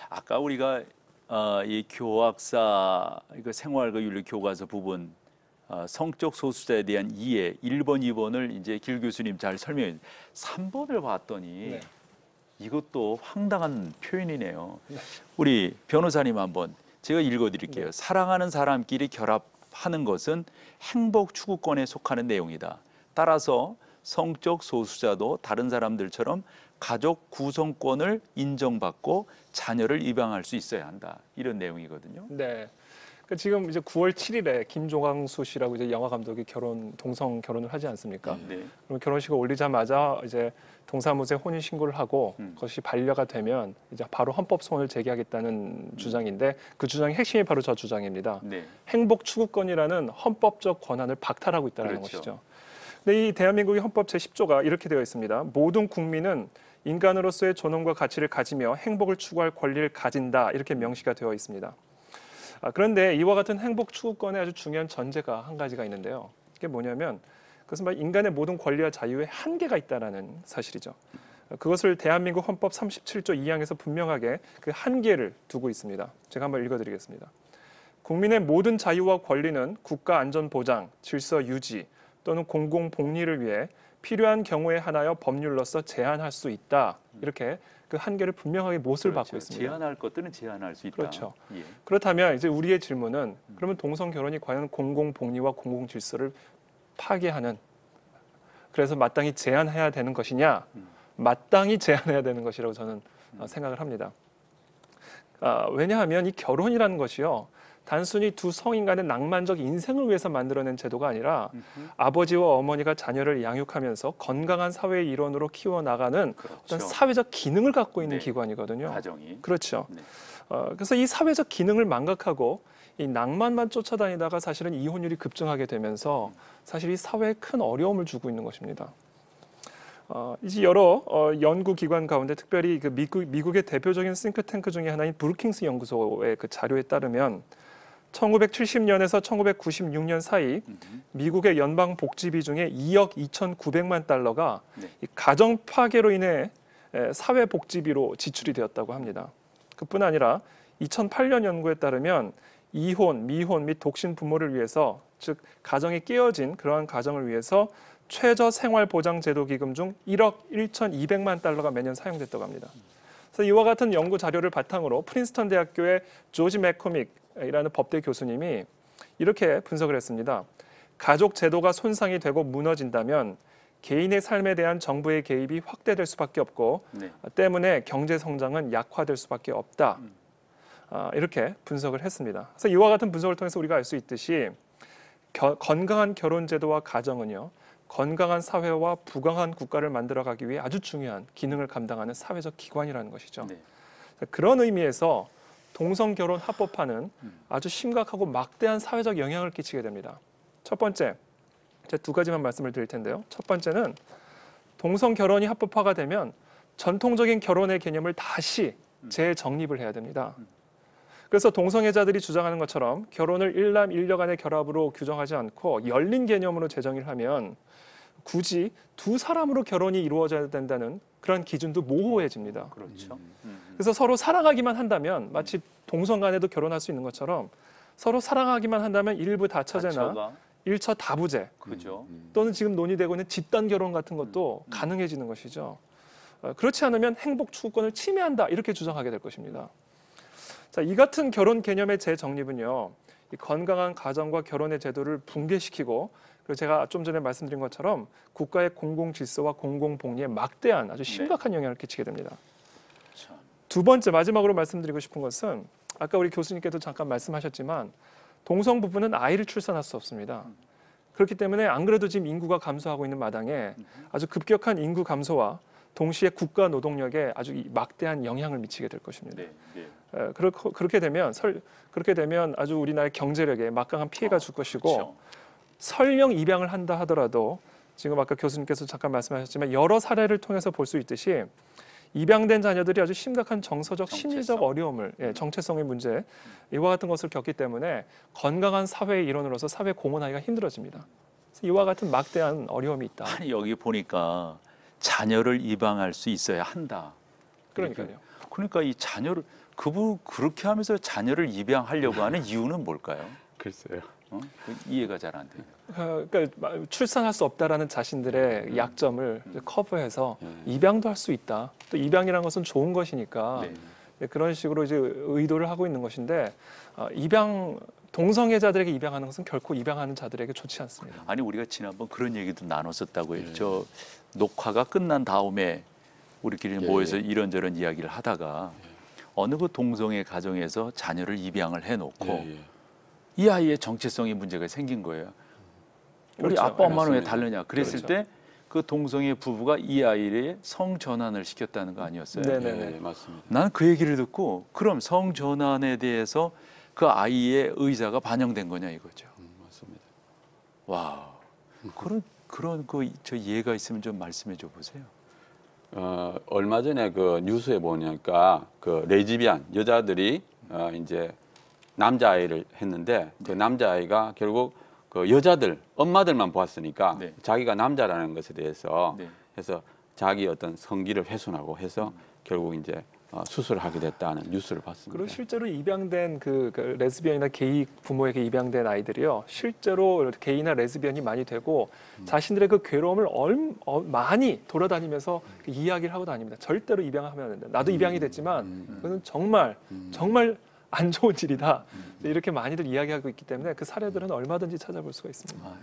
아까 우리가 이 교학사 이거 생활과 윤리 교과서 부분 성적 소수자에 대한 이해 1번, 2번을 이제 길 교수님 잘 설명해. 3번을 봤더니 네. 이것도 황당한 표현이네요. 우리 변호사님 한번 제가 읽어드릴게요. 사랑하는 사람끼리 결합하는 것은 행복 추구권에 속하는 내용이다. 따라서 성적 소수자도 다른 사람들처럼 가족 구성권을 인정받고 자녀를 입양할 수 있어야 한다. 이런 내용이거든요. 네. 그러니까 지금 이제 9월 7일에 김종광수 씨라고 이제 영화 감독이 동성 결혼을 하지 않습니까? 네. 그럼 결혼식을 올리자마자 이제 동사무소에 혼인 신고를 하고 그것이 반려가 되면 이제 바로 헌법 소원을 제기하겠다는 주장인데 그 주장의 핵심이 바로 저 주장입니다. 네. 행복 추구권이라는 헌법적 권한을 박탈하고 있다는 그렇죠. 것이죠. 근데 이 대한민국의 헌법 제10조가 이렇게 되어 있습니다. 모든 국민은 인간으로서의 존엄과 가치를 가지며 행복을 추구할 권리를 가진다 이렇게 명시가 되어 있습니다. 그런데 이와 같은 행복 추구권에 아주 중요한 전제가 한 가지가 있는데요. 이게 뭐냐면 그것은 바로 인간의 모든 권리와 자유에 한계가 있다는 사실이죠. 그것을 대한민국 헌법 37조 2항에서 분명하게 그 한계를 두고 있습니다. 제가 한번 읽어드리겠습니다. 국민의 모든 자유와 권리는 국가 안전 보장, 질서 유지 또는 공공 복리를 위해 필요한 경우에 한하여 법률로서 제한할 수 있다. 이렇게 그 한계를 분명하게 못을 그렇죠. 받고 있습니다. 제한할 것들은 제한할 수 있다. 그렇죠. 예. 그렇다면 이제 우리의 질문은 그러면 동성 결혼이 과연 공공 복리와 공공 질서를 파괴하는 그래서 마땅히 제한해야 되는 것이냐? 마땅히 제한해야 되는 것이라고 저는 생각을 합니다. 왜냐하면 이 결혼이라는 것이요. 단순히 두 성인 간의 낭만적 인생을 위해서 만들어낸 제도가 아니라 아버지와 어머니가 자녀를 양육하면서 건강한 사회의 일원으로 키워나가는 그렇죠. 어떤 사회적 기능을 갖고 있는 네. 기관이거든요. 가정이. 그렇죠. 네. 그래서 이 사회적 기능을 망각하고 이 낭만만 쫓아다니다가 사실은 이혼율이 급증하게 되면서 사실 이 사회에 큰 어려움을 주고 있는 것입니다. 이제 여러 연구기관 가운데 특별히 그 미국의 대표적인 싱크탱크 중에 하나인 브루킹스 연구소의 그 자료에 따르면 1970년에서 1996년 사이 미국의 연방 복지비 중에 2억 2,900만 달러가 네. 이 가정 파괴로 인해 사회 복지비로 지출이 되었다고 합니다. 그뿐 아니라 2008년 연구에 따르면 이혼, 미혼 및 독신 부모를 위해서 즉 가정이 깨어진 그러한 가정을 위해서 최저 생활 보장 제도 기금 중 1억 1,200만 달러가 매년 사용됐다고 합니다. 그래서 이와 같은 연구 자료를 바탕으로 프린스턴 대학교의 조지 맥코믹이라는 법대 교수님이 이렇게 분석을 했습니다. 가족 제도가 손상이 되고 무너진다면 개인의 삶에 대한 정부의 개입이 확대될 수밖에 없고 네. 때문에 경제 성장은 약화될 수밖에 없다. 이렇게 분석을 했습니다. 그래서 이와 같은 분석을 통해서 우리가 알 수 있듯이 건강한 결혼 제도와 가정은요. 건강한 사회와 부강한 국가를 만들어가기 위해 아주 중요한 기능을 감당하는 사회적 기관이라는 것이죠. 네. 그런 의미에서 동성 결혼 합법화는 아주 심각하고 막대한 사회적 영향을 끼치게 됩니다. 첫 번째, 제가 두 가지만 말씀을 드릴 텐데요. 첫 번째는 동성 결혼이 합법화가 되면 전통적인 결혼의 개념을 다시 재정립을 해야 됩니다. 그래서 동성애자들이 주장하는 것처럼 결혼을 일남 일녀간의 결합으로 규정하지 않고 열린 개념으로 재정의를 하면 굳이 두 사람으로 결혼이 이루어져야 된다는 그런 기준도 모호해집니다. 그렇죠. 그래서 서로 사랑하기만 한다면 마치 동성 간에도 결혼할 수 있는 것처럼 서로 사랑하기만 한다면 일부 다처제나 자처가. 일처 다부제 그죠. 또는 지금 논의되고 있는 집단 결혼 같은 것도 가능해지는 것이죠. 그렇지 않으면 행복 추구권을 침해한다 이렇게 주장하게 될 것입니다. 자, 이 같은 결혼 개념의 재정립은요. 이 건강한 가정과 결혼의 제도를 붕괴시키고 그리고 제가 좀 전에 말씀드린 것처럼 국가의 공공 질서와 공공 복리에 막대한 아주 심각한 영향을 끼치게 됩니다. 참. 두 번째 마지막으로 말씀드리고 싶은 것은 아까 우리 교수님께도 잠깐 말씀하셨지만 동성 부부는 아이를 출산할 수 없습니다. 그렇기 때문에 안 그래도 지금 인구가 감소하고 있는 마당에 아주 급격한 인구 감소와 동시에 국가 노동력에 아주 막대한 영향을 미치게 될 것입니다. 네. 네. 그렇게 되면 아주 우리나라의 경제력에 막강한 피해가 줄 것이고 그렇죠. 설령 입양을 한다 하더라도 지금 아까 교수님께서 잠깐 말씀하셨지만 여러 사례를 통해서 볼 수 있듯이 입양된 자녀들이 아주 심각한 정서적, 심리적 어려움을, 정체성의 문제 이와 같은 것을 겪기 때문에 건강한 사회의 일원으로서 사회 공헌하기가 힘들어집니다. 그래서 이와 같은 막대한 어려움이 있다. 아니 여기 보니까 자녀를 입양할 수 있어야 한다. 그러니까요. 그러니까 이 자녀를 그렇게 하면서 자녀를 입양하려고 하는 이유는 뭘까요? 글쎄요. 이해가 잘 안 돼요. 그러니까 출산할 수 없다라는 자신들의 약점을 커버해서 입양도 할 수 있다. 또 입양이라는 것은 좋은 것이니까 네. 그런 식으로 이제 의도를 하고 있는 것인데 동성애자들에게 입양하는 것은 결코 입양하는 자들에게 좋지 않습니다. 아니 우리가 지난번 그런 얘기도 나눴었다고요. 저 녹화가 끝난 다음에 우리끼리 모여서 이런저런 이야기를 하다가 어느 그 동성애 가정에서 자녀를 입양을 해놓고 이 아이의 정체성에 문제가 생긴 거예요. 우리 그렇죠. 아빠 엄마는 왜 맞습니다. 다르냐? 그랬을 그렇죠. 때 그 동성애 부부가 이 아이의 성전환을 시켰다는 거 아니었어요? 네네네. 예, 맞습니다. 나는 그 얘기를 듣고 그럼 성전환에 대해서 그 아이의 의사가 반영된 거냐 이거죠. 맞습니다. 와, 그런 저 예가 있으면 좀 말씀해 줘 보세요. 얼마 전에 그 뉴스에 보니까 그 레즈비안 여자들이 이제 남자아이를 했는데 그 남자아이가 결국 그 여자들 엄마들만 보았으니까 네. 자기가 남자라는 것에 대해서 네. 해서 자기 어떤 성기를 훼손하고 해서 결국 이제 수술을 하게 됐다는 뉴스를 봤습니다. 그리고 실제로 입양된 그 레즈비언이나 게이 부모에게 입양된 아이들이요, 실제로 게이나 레즈비언이 많이 되고 자신들의 그 괴로움을 많이 돌아다니면서 그 이야기를 하고 다닙니다. 절대로 입양하면 안 된다. 나도 입양이 됐지만 그것은 정말 안 좋은 일이다. 이렇게 많이들 이야기하고 있기 때문에 그 사례들은 얼마든지 찾아볼 수가 있습니다.